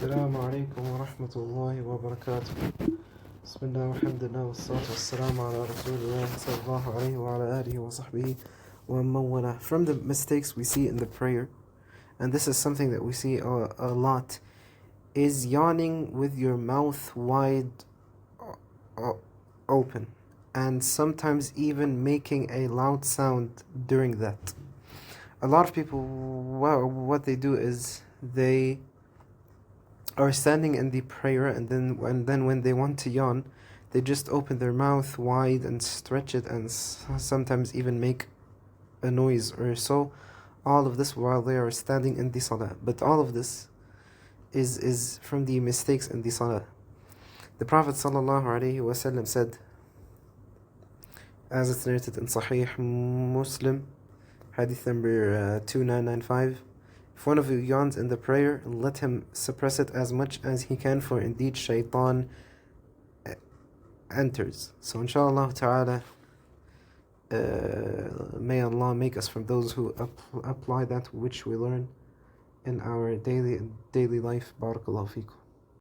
السلام عليكم ورحمة الله وبركاته. بسم الله والحمد لله والصلاة والسلام على رسول الله صلى الله عليه وعلى آله وصحبه ومن والاه. From the mistakes we see in the prayer, and this is something that we see a lot, is yawning with your mouth wide open, and sometimes even making a loud sound during that. A lot of people, what they do is they are standing in the prayer, and then when they want to yawn, they just open their mouth wide and stretch it, and sometimes even make a noise or so. All of this while they are standing in the salah. But all of this is from the mistakes in the salah. The Prophet ﷺ said, as it's narrated in Sahih Muslim, hadith number 2995, if one of you yawns in the prayer, let him suppress it as much as he can, for indeed shaitan enters. So inshallah ta'ala, may Allah make us from those who apply that which we learn in our daily life. Barakallahu feekum.